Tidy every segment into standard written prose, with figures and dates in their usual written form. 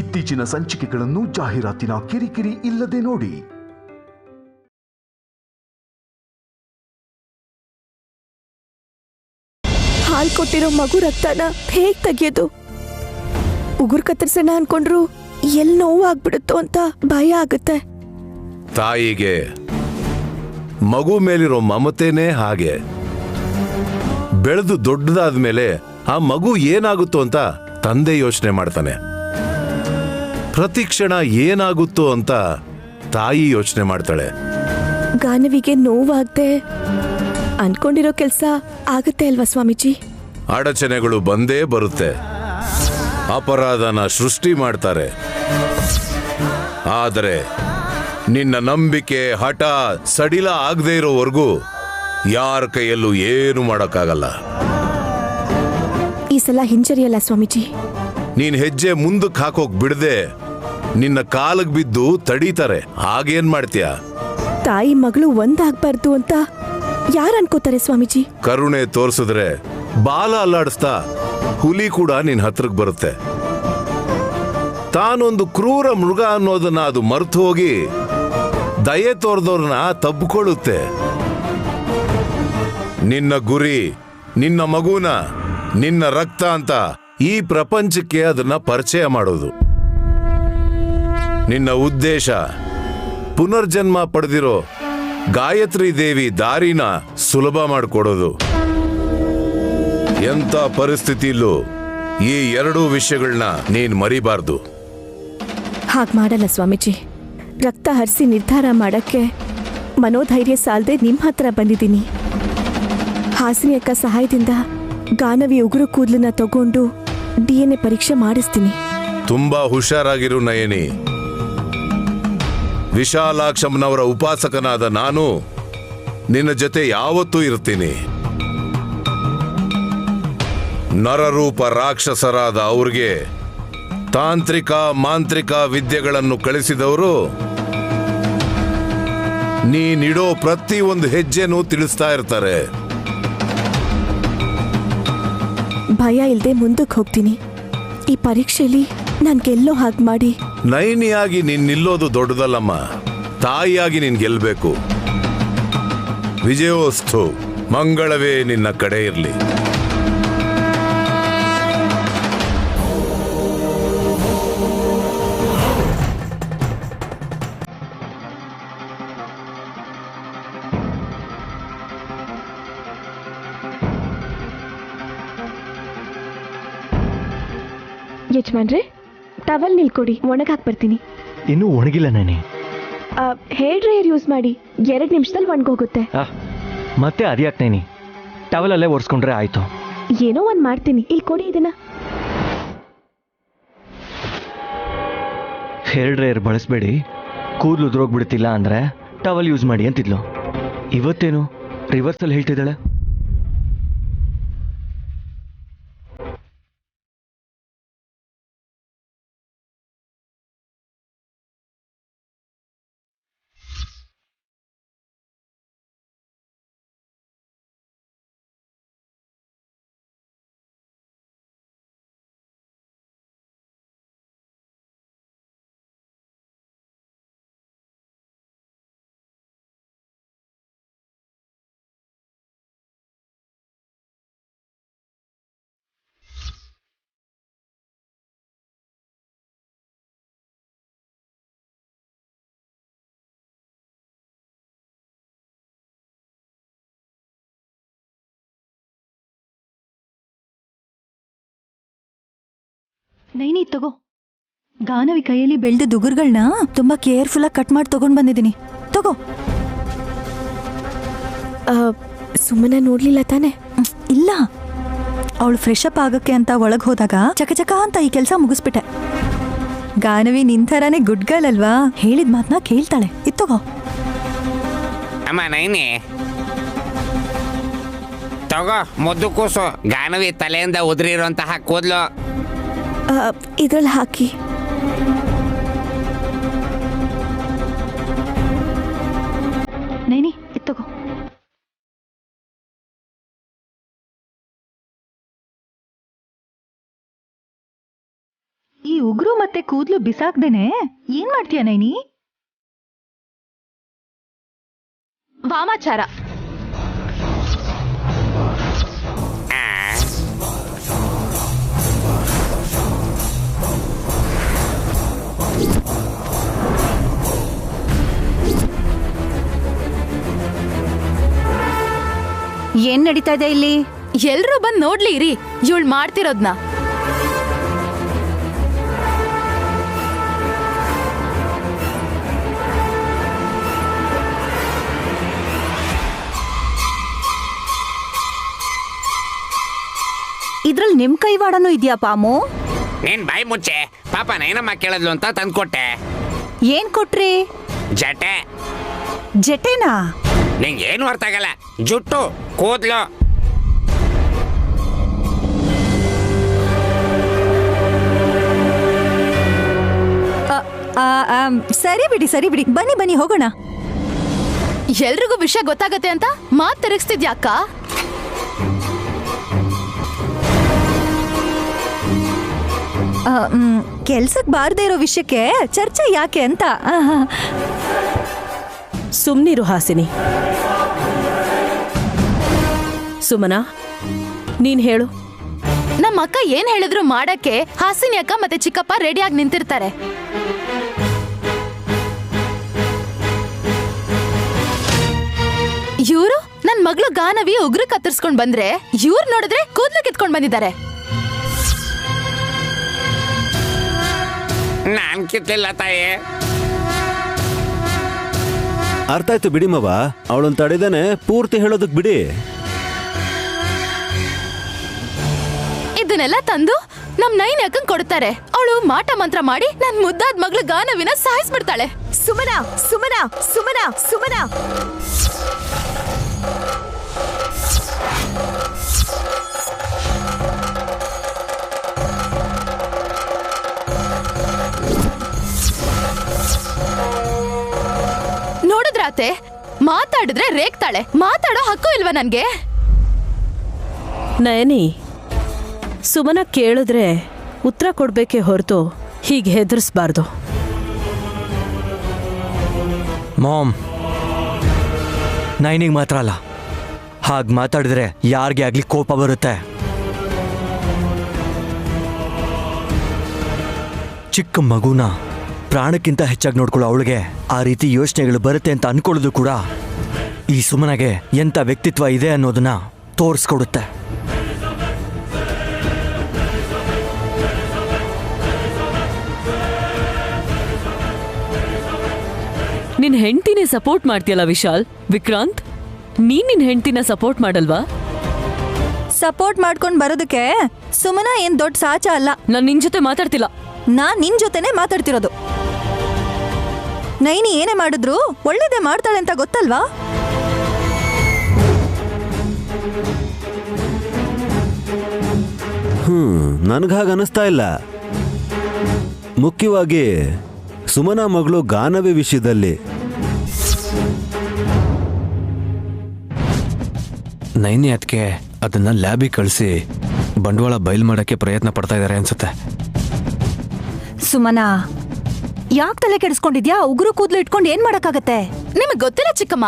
ಇತ್ತೀಚಿನ ಸಂಚಿಕೆಗಳನ್ನು ಜಾಹೀರಾತಿನ ಕಿರಿಕಿರಿ ಇಲ್ಲದೆ ನೋಡಿ. ಹಾಲ್ ಕೊಟ್ಟಿರೋ ಮಗು ರಕ್ತನ ಹೇಗ್ ತೆಗಿಯೋದು? ಉಗುರು ಕತ್ತರಿಸೋಣ ಅನ್ಕೊಂಡ್ರು ಎಲ್ಲಿ ನೋವು ಆಗ್ಬಿಡುತ್ತೋ ಅಂತ ಭಯ ಆಗುತ್ತೆ. ತಾಯಿಗೆ ಮಗು ಮೇಲಿರೋ ಮಮತೆನೇ ಹಾಗೆ. ಬೆಳೆದು ದೊಡ್ಡದಾದ್ಮೇಲೆ ಆ ಮಗು ಏನಾಗುತ್ತೋ ಅಂತ ತಂದೆ ಯೋಚನೆ ಮಾಡ್ತಾನೆ. ಪ್ರತಿ ಕ್ಷಣ ಏನಾಗುತ್ತೋ ಅಂತ ತಾಯಿ ಯೋಚನೆ ಮಾಡ್ತಾಳೆ. ಗಾನವಿಗೆ ನೋವಾಗದೆ ಅನ್ಕೊಂಡಿರೋ ಕೆಲಸ ಆಗುತ್ತೆ ಅಲ್ವಾ ಸ್ವಾಮೀಜಿ? ಅಡಚಣೆಗಳು ಬಂದೇ ಬರುತ್ತೆ, ಅಪರಾಧನ ಸೃಷ್ಟಿ ಮಾಡ್ತಾರೆ. ಆದರೆ ನಿನ್ನ ನಂಬಿಕೆ, ಹಠ, ಸಡಿಲ ಆಗದೆ ಇರೋವರೆಗೂ ಯಾರ ಕೈಯಲ್ಲೂ ಏನು ಮಾಡೋಕ್ಕಾಗಲ್ಲ. ಈ ಸಲ ಹಿಂಜರಿಯಲ್ಲ ಸ್ವಾಮೀಜಿ. ನೀನ್ ಹೆಜ್ಜೆ ಮುಂದಕ್ಕೆ ಹಾಕೋಕ್ ಬಿಡದೆ ನಿನ್ನ ಕಾಲಿಗೆ ಬಿದ್ದು ತಡೀತಾರೆ. ಆಗೇನ್ ಮಾಡ್ತೀಯ? ತಾಯಿ ಮಗಳು ಒಂದಾಗ್ಬಾರ್ದು ಅಂತ ಯಾರು ಅನ್ಕೋತಾರೆ ಸ್ವಾಮೀಜಿ? ಕರುಣೆ ತೋರ್ಸಿದ್ರೆ ಬಾಲ ಅಲ್ಲಾಡಿಸ್ತಾ ಹುಲಿ ಕೂಡ ನಿನ್ ಹತ್ರಕ್ ಬರುತ್ತೆ. ತಾನೊಂದು ಕ್ರೂರ ಮೃಗ ಅನ್ನೋದನ್ನ ಅದು ಮರ್ತು ಹೋಗಿ ದಯೆ ತೋರ್ದವ್ರನ್ನ ತಬ್ಕೊಳ್ಳುತ್ತೆ. ನಿನ್ನ ಗುರಿ ನಿನ್ನ ಮಗುನ, ನಿನ್ನ ರಕ್ತ ಅಂತ ಈ ಪ್ರಪಂಚಕ್ಕೆ ಅದನ್ನ ಪರಿಚಯ ಮಾಡೋದು. ನಿನ್ನ ಉದ್ದೇಶ ಪುನರ್ಜನ್ಮ ಪಡೆದಿರೋ ಗಾಯತ್ರಿ ದೇವಿ ದಾರಿನ ಸುಲಭ ಮಾಡಿಕೊಡೋದು. ಎಂಥ ಪರಿಸ್ಥಿತಿಯಲ್ಲೂ ಈ ಎರಡೂ ವಿಷಯಗಳನ್ನ ನೀನ್ ಮರಿಬಾರ್ದು. ಹಾಗೆ ಮಾಡಲ್ಲ ಸ್ವಾಮೀಜಿ. ರಕ್ತ ಹರಿಸಿ ನಿರ್ಧಾರ ಮಾಡಕ್ಕೆ ಮನೋಧೈರ್ಯ ಸಾಲದೆ ನಿಮ್ಮ ಹತ್ರ ಬಂದಿದ್ದೀನಿ. ಹಾಸಿನಿ ಅಕ್ಕ ಸಹಾಯದಿಂದ ಗಾನವಿ ಉಗುರು ಕೂದಲನ್ನ ತಗೊಂಡು DNA ಪರೀಕ್ಷೆ ಮಾಡಿಸ್ತೀನಿ. ತುಂಬಾ ಹುಷಾರಾಗಿರು ನಯನಿ. ವಿಶಾಲಾಕ್ಷಮ್ಮನವರ ಉಪಾಸಕನಾದ ನಾನು ನಿನ್ನ ಜೊತೆ ಯಾವತ್ತೂ ಇರ್ತೀನಿ. ನರರೂಪ ರಾಕ್ಷಸರಾದ ಅವ್ರಿಗೆ ತಾಂತ್ರಿಕ ಮಾಂತ್ರಿಕ ವಿದ್ಯೆಗಳನ್ನು ಕಳಿಸಿದವರು ನೀನಿಡೋ ಪ್ರತಿ ಒಂದು ಹೆಜ್ಜೆನೂ ತಿಳಿಸ್ತಾ ಇರ್ತಾರೆ. ಭಯ ಇಲ್ಲದೆ ಮುಂದಕ್ಕೆ ಹೋಗ್ತೀನಿ. ಈ ಪರೀಕ್ಷೆಯಲ್ಲಿ ನಾನು ಗೆಲ್ಲೋ ಹಾಗೆ ಮಾಡಿ. ನೈನಿಯಾಗಿ ನೀನ್ ನಿಲ್ಲೋದು ದೊಡ್ಡದಲ್ಲಮ್ಮ, ತಾಯಿಯಾಗಿ ನೀನ್ ಗೆಲ್ಬೇಕು. ವಿಜಯೋಸ್ತು. ಮಂಗಳವೇ ನಿನ್ನ ಕಡೆ ಇರಲಿ. ಯಜಮಾನ್ರೆ, ಟವಲ್ ನಿಲ್ಕೊಡಿ, ಒಣಗಾಕ್ ಬರ್ತೀನಿ. ಇನ್ನೂ ಒಣಗಿಲ್ಲ ನಾನೇ. ಹೇರ್ ಡ್ರೈಯರ್ ಯೂಸ್ ಮಾಡಿ, 2 ನಿಮಿಷದಲ್ಲಿ ಒಣಗೋಗುತ್ತೆ. ಮತ್ತೆ ಅದ್ಯಾಕೆ ನೇನಿ? ಟವಲಲ್ಲೇ ಒರೆಸ್ಕೊಂಡ್ರೆ ಆಯ್ತು. ಏನೋ ಒಂದು ಮಾಡ್ತೀನಿ, ಇಲ್ಲಿ ಕೊಡಿ ಇದನ್ನ. ಹೇರ್ ಡ್ರೈಯರ್ ಬಳಸಬೇಡಿ, ಕೂದಲು ಉದುರೋಗ್ಬಿಡ್ತಿಲ್ಲ ಅಂದ್ರೆ ಟವಲ್ ಯೂಸ್ ಮಾಡಿ ಅಂತಿದ್ಲು. ಇವತ್ತೇನು ರಿವರ್ಸಲ್ಲಿ ಹೇಳ್ತಿದ್ದಾಳೆ? ನೈನಿ ತಗೋ. ಗಾನವಿ ಕೈಯಲ್ಲಿ ಬೆಳೆದ ದುಗುರ್ಗಳನ್ನ ತುಂಬಾ ಕೇರ್ಫುಲ್ ಆಗಿ ಕಟ್ ಮಾಡಿ ತಗೊಂಡ್ ಬಂದಿದ್ದೀನಿ. ತಗೋ. ಸುಮ್ಮನೆ ನೋಡ್ಲಿಲ್ಲ ತಾನೆ? ಇಲ್ಲ, ಅವಳು ಫ್ರೆಶ್ ಅಪ್ ಆಗಕ್ಕೆ ಅಂತ ಒಳಗೆ ಹೋದಾಗ ಚಕಚಕ ಅಂತ ಈ ಕೆಲಸ ಮುಗಿಸ್ಬಿಟ್ಟೆ. ಗಾನವಿ ನಿಂತರಾನೇ ಗುಡ್ ಗರ್ಲ್ ಅಲ್ವಾ? ಹೇಳಿದ ಮಾತನ್ನ ಕೇಳ್ತಾಳೆ. ಇತ್ತಗೋ. ಅಮ್ಮ ನೈನಿ ತಗೋ, ಮುದ್ದು ಕೂಸು. ಗಾನವಿ ತಲೆಯಿಂದ ಉದುರಿರುವಂತಹ ಕೂದಲು ಇದ್ರಲ್ಲಿ ಹಾಕಿ. ನೈನಿ ಇತ್ತಗೋ. ಈ ಉಗುರು ಮತ್ತೆ ಕೂದ್ಲು ಬಿಸಾಕ್ದೇನೆ ಏನ್ ಮಾಡ್ತೀಯ ನೈನಿ? ವಾಮಾಚಾರ. ಏನ್ ನಡೀತಾ ಇದೆ ಇಲ್ಲಿ? ಎಲ್ರೂ ಬಂದ್ ನೋಡ್ಲಿ ಇರಿ ಇವಳು ಮಾಡ್ತಿರೋದ್ನ. ಇದ್ರಲ್ಲಿ ನಿಮ್ ಕೈವಾಡನೂ ಇದೆಯಾ ಪಾಮು? ನೀನ್ ಬಾಯಿ ಮುಚ್ಚೆ. ಪಾಪ ನೈನಮ್ಮ ಕೇಳಿದ್ಲು ಅಂತ ತಂದ್ಕೊಟ್ಟೆ. ಏನ್ ಕೊಟ್ರಿ? ಜಟೆ. ಜಟೆನಾ? ನಿಂಗೆ ಏನು ಅರ್ಥ ಆಗಲ್ಲ. ಜುಟ್ಟು ಕೂದ್ಲು. ಸರಿ ಬಿಡಿ ಸರಿ ಬಿಡಿ, ಬನ್ನಿ ಬನ್ನಿ ಹೋಗೋಣ. ಎಲ್ರಿಗೂ ವಿಷಯ ಗೊತ್ತಾಗತ್ತೆ ಅಂತ ಮಾತ್ ತಿರುಗಿಸ್ತಿದ್ಯಾ ಅಕ್ಕ? ಕೆಲ್ಸಕ್ ಬಾರ್ದೇ ಇರೋ ವಿಷಯಕ್ಕೆ ಚರ್ಚೆ ಯಾಕೆ ಅಂತ. ಸುಮ್ನಿರು ಹಾಸಿನಿ. ಸುಮನಾ, ನೀನ್ ಹೇಳು. ನಮ್ಮ ಅಕ್ಕ ಏನ್ ಹೇಳಿದ್ರು ಮಾಡಕ್ಕೆ ಹಾಸಿನಿ ಅಕ್ಕ ಮತ್ತೆ ಚಿಕ್ಕಪ್ಪ ರೆಡಿಯಾಗಿ ನಿಂತಿರ್ತಾರೆ. ಇವ್ರು ನನ್ ಮಗಳು ಗಾನವಿ ಉಗ್ರು ಕತ್ತರಿಸ್ಕೊಂಡ್ ಬಂದ್ರೆ ಇವ್ರು ನೋಡಿದ್ರೆ ಕೂದ್ಲು ಕಿತ್ಕೊಂಡ್ ಬಂದಿದ್ದಾರೆ. ನಾನ್ ಕಿತ್ತಿಲ್ಲ ತಾಯಿ. ಅರ್ಥ ಆಯ್ತು ಬಿಡಿ ಮವ, ಅವಳೊಂದು ತಡೆದೇನೆ ಪೂರ್ತಿ ಹೇಳೋದಕ್ ಬಿಡಿ. ಇದನ್ನೆಲ್ಲ ತಂದು ನಮ್ ನೈನ್ ಅಕ್ಕಂಗ್ ಕೊಡ್ತಾರೆ. ಅವಳು ಮಾಟ ಮಂತ್ರ ಮಾಡಿ ನನ್ ಮುದ್ದಾದ ಮಗಳು ಗಾನವಿನ ಸಾಯಿಸ್ಬಿಡ್ತಾಳೆ. ಸುಮನಾ ಸುಮನಾ ಸುಮನಾ ಸುಮನಾ ನೋಡಿದ್ರಾತೆ, ಮಾತಾಡಿದ್ರೆ ರೇಗ್ತಾಳೆ. ಮಾತಾಡೋ ಹಕ್ಕು ಇಲ್ವಾ ನನ್ಗೆ? ನಯನಿ, ಸುಮನ ಕೇಳಿದ್ರೆ ಉತ್ತರ ಕೊಡ್ಬೇಕೇ ಹೊರತು ಹೀಗೆ ಹೆದರ್ಸ್ಬಾರ್ದು. ಮಾಮ್, ನೈನಿಗೆ ಮಾತ್ರ ಅಲ್ಲ, ಹಾಗೆ ಮಾತಾಡಿದ್ರೆ ಯಾರಿಗೆ ಆಗ್ಲಿ ಕೋಪ ಬರುತ್ತೆ. ಚಿಕ್ಕ ಮಗುನ ಪ್ರಾಣಕ್ಕಿಂತ ಹೆಚ್ಚಾಗಿ ನೋಡ್ಕೊಳ್ಳೋ ಅವಳಿಗೆ ಆ ರೀತಿ ಯೋಚನೆಗಳು ಬರುತ್ತೆ ಅಂತ ಅನ್ಕೊಳ್ಳೋದು ಕೂಡ ಈ ಸುಮನಗೆ ಎಂಥ ವ್ಯಕ್ತಿತ್ವ ಇದೆ ಅನ್ನೋದನ್ನ ತೋರಿಸ್ಕೊಡುತ್ತೆ. ನಿನ್ ಹೆಂಡತಿನೇ ಸಪೋರ್ಟ್ ಮಾಡ್ತೀಯಲ್ಲ ವಿಶಾಲ್. ವಿಕ್ರಾಂತ್, ನೀನ್ ನಿನ್ ಹೆಂಡತಿನ ಸಪೋರ್ಟ್ ಮಾಡಲ್ವಾ? ಸಪೋರ್ಟ್ ಮಾಡ್ಕೊಂಡ್ ಬರೋದಕ್ಕೆ ಸುಮನಾ ಏನ್ ದೊಡ್ಡ ಸಾಚ ಅಲ್ಲ. ನಾನ್ ನಿನ್ ಜೊತೆ ಮಾತಾಡ್ತಿಲ್ಲ. ನಾನ್ ನಿನ್ ಜೊತೆನೆ ಮಾತಾಡ್ತಿರೋದು. ನೈನಿ ಏನೇ ಮಾಡಿದ್ರು ಒಳ್ಳೇದೇ ಮಾಡ್ತಾಳೆ ಅಂತ ಗೊತ್ತಲ್ವಾ? ನನಗಾಗ ಅನಿಸ್ತಾ ಇಲ್ಲ. ಮುಖ್ಯವಾಗಿ ಸುಮನಾ ಮಗಳು ಗಾನವಿ ವಿಷಯದಲ್ಲಿ ನೈನಿ ಅದಕ್ಕೆ ಅದನ್ನ ಲ್ಯಾಬಿಗೆ ಕಳಿಸಿ ಬಂಡವಾಳ ಬಯಲು ಮಾಡಕ್ಕೆ ಪ್ರಯತ್ನ ಪಡ್ತಾ ಇದ್ದಾರೆ ಅನ್ಸುತ್ತೆ. ಸುಮನಾ, ಯಾಕೆ ತಲೆ ಕೆಡಿಸ್ಕೊಂಡಿದ್ಯಾ? ಉಗುರು ಕೂದ್ಲು ಇಟ್ಕೊಂಡು ಏನ್ ಮಾಡಕ್ಕಾಗತ್ತೆ? ನಿಮಗ್ ಗೊತ್ತಿಲ್ಲ ಚಿಕ್ಕಮ್ಮ,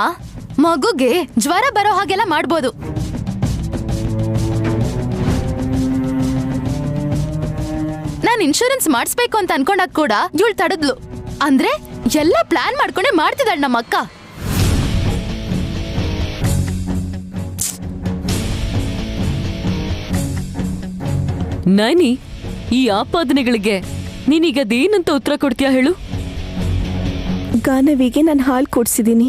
ಮಗುಗೆ ಜ್ವರ ಬರೋ ಹಾಗೆಲ್ಲ ಮಾಡ್ಬೋದು. ನಾನ್ ಇನ್ಶೂರೆನ್ಸ್ ಮಾಡಿಸ್ಬೇಕು ಅಂತ ಅನ್ಕೊಂಡಾಗ ಕೂಡ ಇವಳು ತಡದ್ಲು. ಅಂದ್ರೆ ಎಲ್ಲ ಪ್ಲಾನ್ ಮಾಡ್ಕೊಂಡೆ ಮಾಡ್ತಿದ್ದಾಳೆ ನಮ್ಮ ಅಕ್ಕ. ನೈನಿ, ಈ ಆಪಾದನೆಗಳಿಗೆ ನೀನೀಗ ಅದೇನಂತ ಉತ್ತರ ಕೊಡ್ತೀಯಾ ಹೇಳು? ಗಾನವಿಗೆ ನಾನು ಹಾಲು ಕೊಡ್ಸಿದ್ದೀನಿ.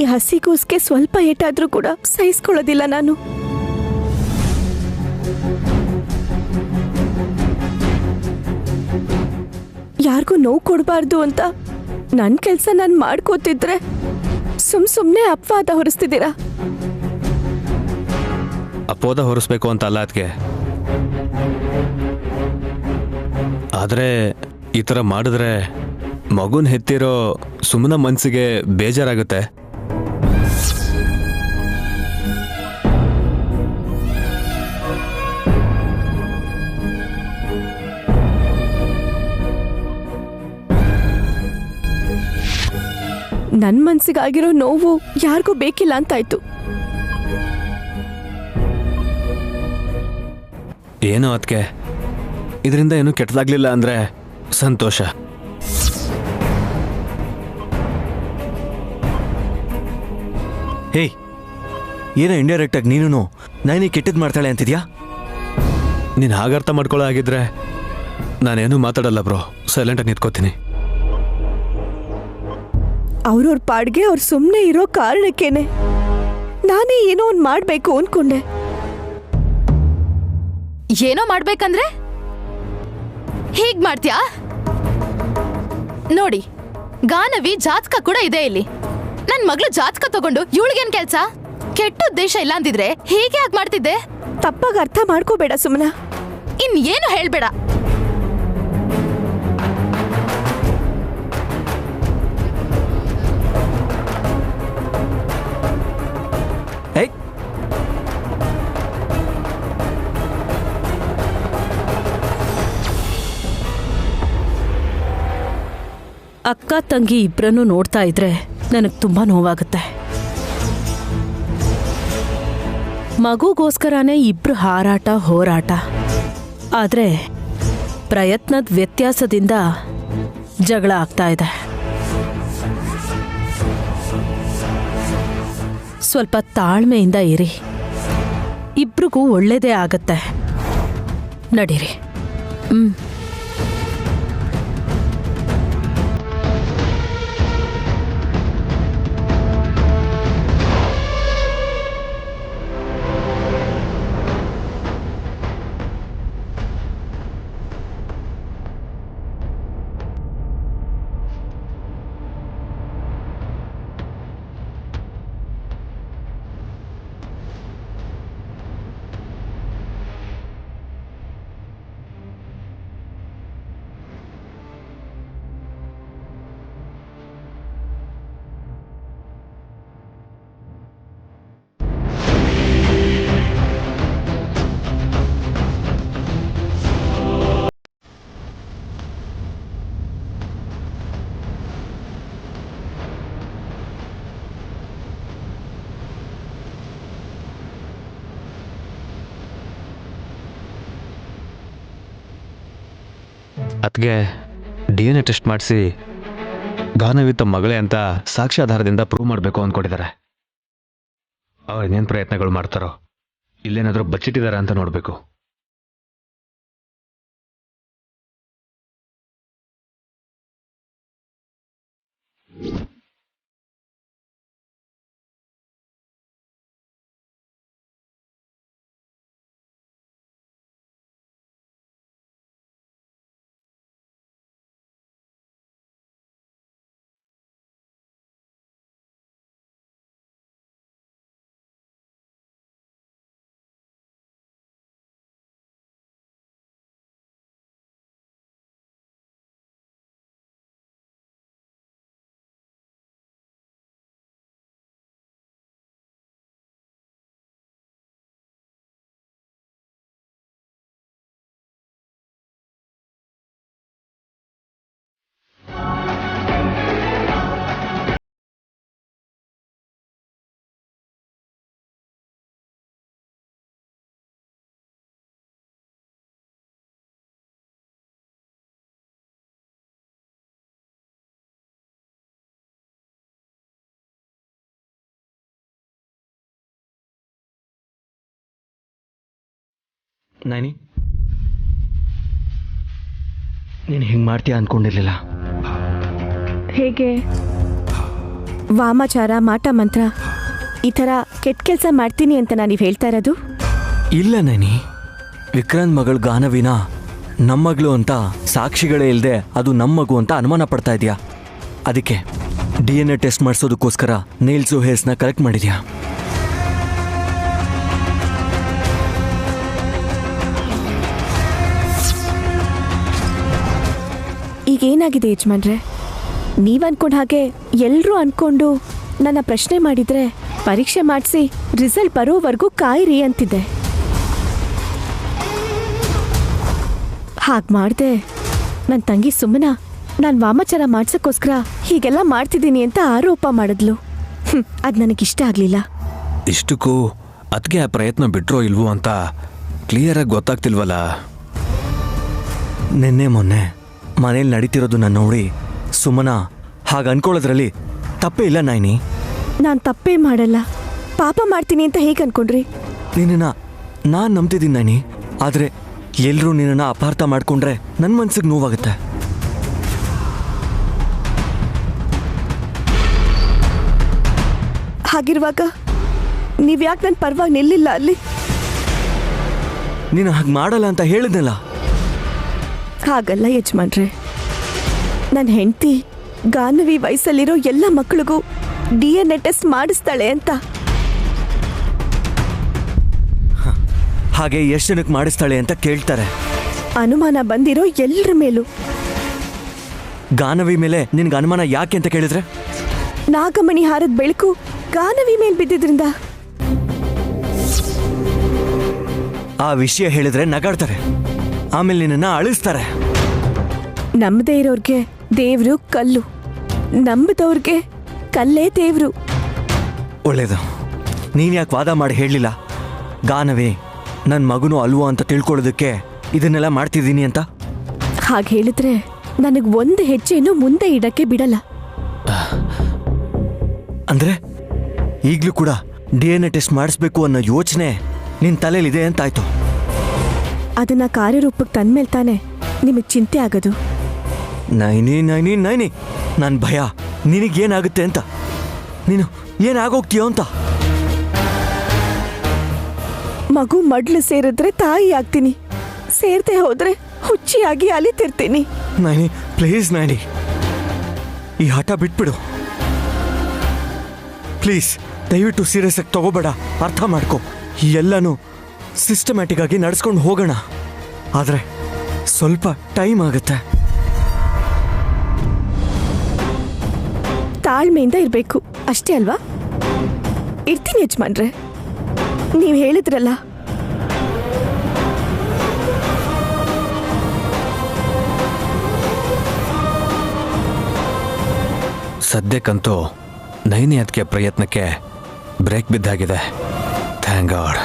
ಈ ಹಸಿಗೂಸ್ಗೆ ಸ್ವಲ್ಪ ಏಟಾದ್ರೂ ಕೂಡ ಸಹಿಸ್ಕೊಳ್ಳೋದಿಲ್ಲ ನಾನು. ಯಾರಿಗೂ ನೋವು ಕೊಡಬಾರ್ದು ಅಂತ ನನ್ನ ಕೆಲಸ ನಾನು ಮಾಡ್ಕೋತಿದ್ರೆ ಸುಮ್ಮನೆ ಅಪವಾದ ಹೊರಿಸ್ತಿದ್ದೀರಾ. ಅಪೋದ ಹೊರಿಸ್ಬೇಕು ಅಂತ ಅಲ್ಲ ಅದಕ್ಕೆ, ಆದರೆ ಈ ಥರ ಮಾಡಿದ್ರೆ ಮಗುನ ಹೆತ್ತಿರೋ ಸುಮ್ಮನ ಮನಸ್ಸಿಗೆ ಬೇಜಾರಾಗುತ್ತೆ. ನನ್ನ ಮನ್ಸಿಗಾಗಿರೋ ನೋವು ಯಾರಿಗೂ ಬೇಕಿಲ್ಲ ಅಂತಾಯ್ತು. ಏನೋ ಅದಕ್ಕೆ ಇದರಿಂದ ಏನೂ ಕೆಟ್ಟದಾಗ್ಲಿಲ್ಲ ಅಂದ್ರೆ ಸಂತೋಷ. ಹೇಯ್, ಏನೋ ಇಂಡೈರೆಕ್ಟಾಗಿ ನೀನು ನೈನಿ ಕೆಟ್ಟದ್ದು ಮಾಡ್ತಾಳೆ ಅಂತಿದ್ಯಾ? ನೀನು ಹಾಗರ್ಥ ಮಾಡ್ಕೊಳ್ಳೋ ಆಗಿದ್ರೆ ನಾನೇನು ಮಾತಾಡಲ್ಲ ಬ್ರೋ, ಸೈಲೆಂಟಾಗಿ ನಿಂತ್ಕೋತೀನಿ. ಅವ್ರವ್ರ ಪಾಡ್ಗೆ ಅವ್ರು ಸುಮ್ಮನೆ ಇರೋ ಕಾರಣಕ್ಕೇನೆ ನಾನೇ ಏನೋ ಒಂದು ಮಾಡಬೇಕು ಅನ್ಕೊಂಡೆ. ಏನೋ ಮಾಡ್ಬೇಕಂದ್ರೆ ಹೀಗ್ ಮಾಡ್ತ್ಯಾ? ನೋಡಿ, ಗಾನವಿ ಜಾತಕ ಕೂಡ ಇದೆ ಇಲ್ಲಿ. ನನ್ ಮಗಳು ಜಾತಕ ತಗೊಂಡು ಇವಳಿಗೇನ್ ಕೆಲ್ಸ? ಕೆಟ್ಟ ಉದ್ದೇಶ ಇಲ್ಲ ಅಂದಿದ್ರೆ ಹೀಗೆ ಯಾಕೆ ಮಾಡ್ತಿದ್ದೆ? ತಪ್ಪಾಗಿ ಅರ್ಥ ಮಾಡ್ಕೋಬೇಡ ಸುಮನಾ. ಇನ್ ಏನು ಹೇಳ್ಬೇಡ. ಹೇಯ್, ಅಕ್ಕ ತಂಗಿ ಇಬ್ರನ್ನೂ ನೋಡ್ತಾ ಇದ್ರೆ ನನಗೆ ತುಂಬಾ ನೋವಾಗುತ್ತೆ. ಮಗುಗೋಸ್ಕರನೇ ಇಬ್ರು ಹಾರಾಟ ಹೋರಾಟ. ಆದ್ರೆ ಪ್ರಯತ್ನದ ವ್ಯತ್ಯಾಸದಿಂದ ಜಗಳ ಆಗ್ತಾ ಇದೆ. ಸ್ವಲ್ಪ ತಾಳ್ಮೆಯಿಂದ ಇರಿ, ಇಬ್ರಿಗೂ ಒಳ್ಳೇದೇ ಆಗತ್ತೆ. ನಡೀರಿ. ಅದಕ್ಕೆ DNA ಟೆಸ್ಟ್ ಮಾಡಿಸಿ ಗಾನವಿ ತಮ್ಮ ಮಗಳೇ ಅಂತ ಸಾಕ್ಷ್ಯಾಧಾರದಿಂದ ಪ್ರೂವ್ ಮಾಡಬೇಕು ಅಂದ್ಕೊಂಡಿದ್ದಾರೆ. ಅವ್ರು ಇನ್ನೇನು ಪ್ರಯತ್ನಗಳು ಮಾಡ್ತಾರೋ, ಇಲ್ಲೇನಾದರೂ ಬಚ್ಚಿಟ್ಟಿದ್ದಾರೆ ಅಂತ ನೋಡಬೇಕು. ನೈನಿ, ನೀನು ಹಿಂಗೆ ಮಾಡ್ತೀಯ ಅಂದ್ಕೊಂಡಿರ್ಲಿಲ್ಲ. ಹೇಗೆ? ವಾಮಾಚಾರ, ಮಾಟ ಮಂತ್ರ ಈ ಥರ ಕೆಟ್ಟ ಕೆಲಸ ಮಾಡ್ತೀನಿ ಅಂತ ನೀವು ಹೇಳ್ತಾ ಇರೋದು? ಇಲ್ಲ ನೈನಿ, ವಿಕ್ರಾಂತ್ ಮಗಳು ಗಾನವಿನ ನಮ್ಮಗಳು ಅಂತ ಸಾಕ್ಷಿಗಳೇ ಇಲ್ಲದೆ ಅದು ನಮ್ಮ ಮಗು ಅಂತ ಅನುಮಾನ ಪಡ್ತಾ ಇದೆಯಾ? ಅದಕ್ಕೆ DNA ಟೆಸ್ಟ್ ಮಾಡಿಸೋದಕ್ಕೋಸ್ಕರ ನೇಲ್ಸು ಹೇರ್ಸ್ನ ಕಲೆಕ್ಟ್ ಮಾಡಿದ್ಯಾ? ಈಗೇನಾಗಿದೆ ಯಜಮಾನ್ರೆ? ನೀವು ಅನ್ಕೊಂಡ ಹಾಗೆ ಎಲ್ಲರೂ ಅನ್ಕೊಂಡು ನನ್ನ ಪ್ರಶ್ನೆ ಮಾಡಿದ್ರೆ ಪರೀಕ್ಷೆ ಮಾಡಿಸಿ ರಿಸಲ್ಟ್ ಬರೋವರೆಗೂ ಕಾಯಿರಿ ಅಂತಿದ್ದೆ. ಹಾಗೆ ಮಾಡಿದೆ ನನ್ನ ತಂಗಿ ಸುಮ್ಮನ ನಾನು ವಾಮಾಚಾರ ಮಾಡ್ಸಕ್ಕೋಸ್ಕರ ಹೀಗೆಲ್ಲ ಮಾಡ್ತಿದ್ದೀನಿ ಅಂತ ಆರೋಪ ಮಾಡಿದ್ಲು. ಅದು ನನಗಿಷ್ಟ ಆಗಲಿಲ್ಲ. ಇಷ್ಟಕ್ಕೂ ಅದಕ್ಕೆ ಆ ಪ್ರಯತ್ನ ಬಿಟ್ರೋ ಇಲ್ವೋ ಅಂತ ಕ್ಲಿಯರಾಗಿ ಗೊತ್ತಾಗ್ತಿಲ್ವಲ್ಲ. ನಿನ್ನೆ ಮೊನ್ನೆ ಮನೇಲಿ ನಡೀತಿರೋದನ್ನ ನೋಡಿ ಸುಮನ ಹಾಗೆ ಅನ್ಕೊಳ್ಳೋದ್ರಲ್ಲಿ ತಪ್ಪೇ ಇಲ್ಲ ನೈನಿ. ನಾನು ತಪ್ಪೇ ಮಾಡಲ್ಲ, ಪಾಪ ಮಾಡ್ತೀನಿ ಅಂತ ಹೇಗೆ ಅನ್ಕೊಂಡ್ರಿ? ನಿನ್ನ ನಾನು ನಂಬ್ತಿದ್ದೀನಿ ನೈನಿ, ಆದರೆ ಎಲ್ಲರೂ ನಿನ್ನನ್ನು ಅಪಾರ್ಥ ಮಾಡ್ಕೊಂಡ್ರೆ ನನ್ನ ಮನ್ಸಿಗೆ ನೋವಾಗುತ್ತೆ. ಹಾಗಿರುವಾಗ ನೀವ್ಯಾಕೆ ನನ್ನ ಪರವಾಗಿ ನಿಲ್ಲಿಲ್ಲ ಅಲ್ಲಿ? ನೀನು ಹಾಗೆ ಮಾಡಲ್ಲ ಅಂತ ಹೇಳಿದ್ನಲ್ಲ. ಹಾಗಲ್ಲ ಯಜಮಾನ್ರೆ, ನನ್ನ ಹೆಂಡತಿ ಗಾನವಿ ವಯಸ್ಸಲ್ಲಿರೋ ಎಲ್ಲ ಮಕ್ಕಳಿಗೂ DNA ಟೆಸ್ಟ್ ಮಾಡಿಸ್ತಾಳೆ ಅಂತ. ಹಾಗೆ ಎಷ್ಟು ಜನಕ್ಕೆ ಮಾಡಿಸ್ತಾಳೆ ಅಂತ ಕೇಳ್ತಾರೆ. ಅನುಮಾನ ಬಂದಿರೋ ಎಲ್ಲರ ಮೇಲೂ. ಗಾನವಿ ಮೇಲೆ ನಿನ್ಗೆ ಅನುಮಾನ ಯಾಕೆ ಅಂತ ಕೇಳಿದ್ರೆ, ನಾಗಮಣಿ ಹಾರದ ಬೆಳಕು ಗಾನವಿ ಮೇಲೆ ಬಿದ್ದಿದ್ರಿಂದ. ಆ ವಿಷಯ ಹೇಳಿದ್ರೆ ನಗಾಡ್ತಾರೆ, ಆಮೇಲೆ ನಿನ್ನನ್ನು ಅಳಿಸ್ತಾರೆ. ನಂಬದೇ ಇರೋರ್ಗೆ ದೇವ್ರು ಕಲ್ಲು, ನಂಬದವ್ರಿಗೆ ಕಲ್ಲೇ ದೇವ್ರು. ಒಳ್ಳೇದು, ನೀನು ಯಾಕೆ ವಾದ ಮಾಡಿ ಹೇಳಲಿಲ್ಲ ಗಾನವಿ ನನ್ನ ಮಗನೂ ಅಲ್ವೋ ಅಂತ ತಿಳ್ಕೊಳ್ಳೋದಕ್ಕೆ ಇದನ್ನೆಲ್ಲ ಮಾಡ್ತಿದ್ದೀನಿ ಅಂತ? ಹಾಗೆ ಹೇಳಿದ್ರೆ ನನಗೆ ಒಂದು ಹೆಜ್ಜೆನೂ ಮುಂದೆ ಇಡಕ್ಕೆ ಬಿಡಲ್ಲ. ಅಂದ್ರೆ ಈಗಲೂ ಕೂಡ DNA ಟೆಸ್ಟ್ ಮಾಡಿಸ್ಬೇಕು ಅನ್ನೋ ಯೋಚನೆ ನಿನ್ನ ತಲೆಯಲ್ಲಿದೆ ಅಂತಾಯ್ತು. ಅದನ್ನ ಕಾರ್ಯರೂಪಕ್ಕೆ ತಂದ್ಮೇಲೆ ತಾನೆ ನಿಮಗೆ ಚಿಂತೆ ಆಗೋದು. ನೈನಿ ನೈನಿ ನೈನಿ, ನನ್ನ ಭಯ ನಿನಗೇನಾಗುತ್ತೆ ಅಂತ, ನೀನು ಏನಾಗೋಗ್ತೀಯೋ ಅಂತ. ಮಗು ಮಡ್ಲು ಸೇರಿದ್ರೆ ತಾಯಿ ಆಗ್ತೀನಿ, ಸೇರ್ದೆ ಹೋದ್ರೆ ಹುಚ್ಚಿಯಾಗಿ ಅಲಿತಿರ್ತೀನಿ. ನೈನಿ ಪ್ಲೀಸ್ ನೈನಿ, ಈ ಹಠ ಬಿಟ್ಬಿಡು ಪ್ಲೀಸ್. ದಯವಿಟ್ಟು ಸೀರಿಯಸ್ ಆಗಿ ತಗೋಬೇಡ, ಅರ್ಥ ಮಾಡ್ಕೊ. ಎಲ್ಲನೂ ಸಿಸ್ಟಮ್ಯಾಟಿಕ್ ಆಗಿ ನಡ್ಸ್ಕೊಂಡು ಹೋಗೋಣ, ಆದರೆ ಸ್ವಲ್ಪ ಟೈಮ್ ಆಗುತ್ತೆ. ತಾಳ್ಮೆಯಿಂದ ಇರಬೇಕು ಅಷ್ಟೇ ಅಲ್ವಾ? ಇರ್ತೀನಿ ಯಜಮಾನ್ರೆ, ನೀವು ಹೇಳಿದ್ರಲ್ಲ. ಸದ್ಯಕ್ಕಂತೂ ನೈನಿ ಅದಕ್ಕೆ ಪ್ರಯತ್ನಕ್ಕೆ ಬ್ರೇಕ್ ಬಿದ್ದಾಗಿದೆ. Thank god.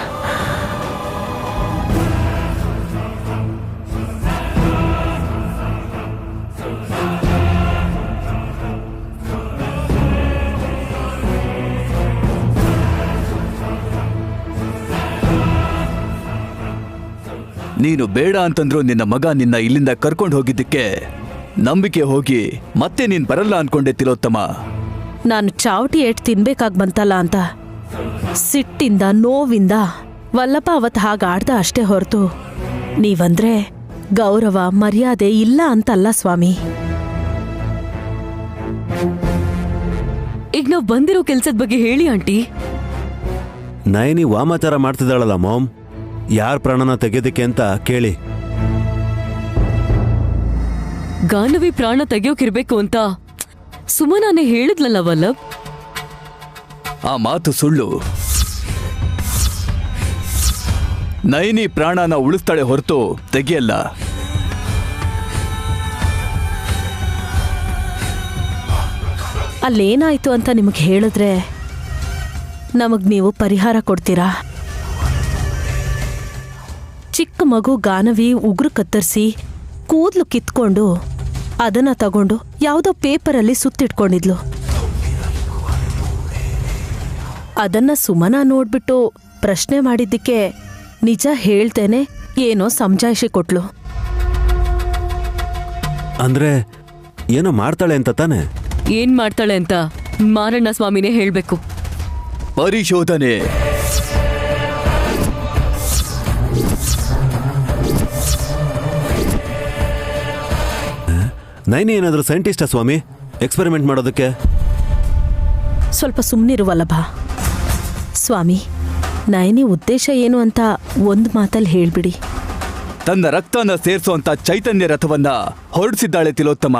ನೀನು ಬೇಡ ಅಂತಂದ್ರು ನಿನ್ನ ಮಗ ನಿನ್ನ ಇಲ್ಲಿಂದ ಕರ್ಕೊಂಡು ಹೋಗಿದ್ದಕ್ಕೆ ನಂಬಿಕೆ ಹೋಗಿ ಮತ್ತೆ ನೀನ್ ಬರಲ್ಲ ಅನ್ಕೊಂಡೆ ತಿಲೋತ್ತಮ. ನಾನು ಚಾವಟಿ ಏಟ್ ತಿನ್ಬೇಕಾಗ್ ಬಂತಲ್ಲ ಅಂತ ಸಿಟ್ಟಿಂದ ನೋವಿಂದ ವಲ್ಲಪ್ಪ ಅವತ್ತು ಹಾಗಾಡ್ದ ಅಷ್ಟೇ ಹೊರತು ನೀವಂದ್ರೆ ಗೌರವ ಮರ್ಯಾದೆ ಇಲ್ಲ ಅಂತಲ್ಲ ಸ್ವಾಮಿ. ಈಗ ನಾವು ಬಂದಿರೋ ಕೆಲ್ಸದ ಬಗ್ಗೆ ಹೇಳಿ ಆಂಟಿ. ನೈನಿ ವಾಮಾಚಾರ ಮಾಡ್ತಿದ್ದಾಳಲ್ಲ ಮಾಮ್, ಯಾರ ಪ್ರಾಣನ ತೆಗೆಯೋದಕ್ಕೆ ಅಂತ ಕೇಳಿ. ಗಾನವಿ ಪ್ರಾಣ ತೆಗೆಯೋಕಿರ್ಬೇಕು ಅಂತ ಸುಮನಾನೇ ಹೇಳಿದ್ಲಲ್ಲ ವಲ್ಲಭ್. ಆ ಮಾತು ಸುಳ್ಳು. ನೈನಿ ಪ್ರಾಣನ ಉಳಿಸ್ತಾಳೆ ಹೊರತು ತೆಗೆಯಲ್ಲ. ಅಲ್ಲೇನಾಯ್ತು ಅಂತ ನಿಮಗೆ ಹೇಳಿದ್ರೆ ನಮಗ್ ನೀವು ಪರಿಹಾರ ಕೊಡ್ತೀರಾ? ಚಿಕ್ಕ ಮಗು ಗಾನವಿ ಉಗುರು ಕತ್ತರಿಸಿ ಕೂದಲು ಕಿತ್ಕೊಂಡು ಅದನ್ನ ತಗೊಂಡು ಯಾವುದೋ ಪೇಪರಲ್ಲಿ ಸುತ್ತಿಟ್ಕೊಂಡಿದ್ಲು. ಅದನ್ನ ಸುಮನ ನೋಡ್ಬಿಟ್ಟು ಪ್ರಶ್ನೆ ಮಾಡಿದ್ದಕ್ಕೆ ನಿಜ ಹೇಳ್ತೇನೆ ಏನೋ ಸಮಜಾಯಿಷಿ ಕೊಟ್ಲು. ಅಂದ್ರೆ ಏನೋ ಮಾಡ್ತಾಳೆ ಅಂತ ತಾನೆ? ಏನ್ ಮಾಡ್ತಾಳೆ ಅಂತ ಮಾರಣ್ಣ ಸ್ವಾಮಿನೇ ಹೇಳ್ಬೇಕು. ಪರಿಶೋಧನೆ. ನೈನಿ ಏನಾದರೂ ಸೈಂಟಿಸ್ಟಾ ಸ್ವಾಮಿ ಎಕ್ಸ್ಪೆರಿಮೆಂಟ್ ಮಾಡೋದಕ್ಕೆ? ಸ್ವಲ್ಪ ಸುಮ್ಮನಿರುವಲ್ಲಭ ಸ್ವಾಮಿ. ನಯನಿ ಉದ್ದೇಶ ಏನು ಅಂತ ಒಂದು ಮಾತಲ್ಲಿ ಹೇಳ್ಬಿಡಿ. ತನ್ನ ರಕ್ತನ ಸೇರಿಸುವಂತ ಚೈತನ್ಯ ರಥವನ್ನ ಹೊರಡಿಸಿದ್ದಾಳೆ ತಿಲೋತ್ತಮ.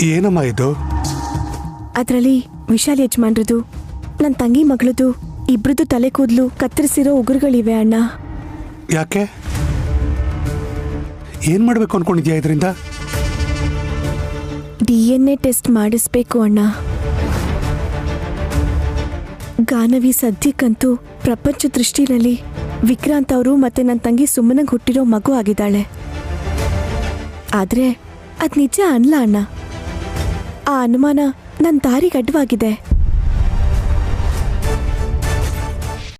ಏನಮ್ಮ ಇದು? ಅದರಲ್ಲಿ ವಿಶಾಲ್ ಯಜಮಾನ್ರದು ನನ್ನ ತಂಗಿ ಮಗಳದು ಇಬ್ರದ್ದು ತಲೆ ಕೂದಲು ಕತ್ತರಿಸಿರೋ ಉಗುರುಗಳಿವೆ ಅಣ್ಣ. ಯಾಕೆ? ಏನ್ ಮಾಡ್ಬೇಕು ಅನ್ಕೊಂಡಿದ್ಯಾ ಇದರಿಂದ? DNA ಟೆಸ್ಟ್ ಮಾಡಿಸ್ಬೇಕು ಅಣ್ಣ. ಗಾನವಿ ಸದ್ಯಕ್ಕಂತೂ ಪ್ರಪಂಚ ದೃಷ್ಟಿನಲ್ಲಿ ವಿಕ್ರಾಂತ್ ಅವರು ಮತ್ತೆ ನನ್ನ ತಂಗಿ ಸುಮ್ಮನೆಗೆ ಹುಟ್ಟಿರೋ ಮಗು ಆಗಿದ್ದಾಳೆ. ಆದ್ರೆ ಅದ್ ನಿಜ ಅಲ್ಲ ಅಣ್ಣ. ಆ ಅನುಮಾನ ನನ್ನ ದಾರಿಗೆ ಅಡ್ಡವಾಗಿದೆ.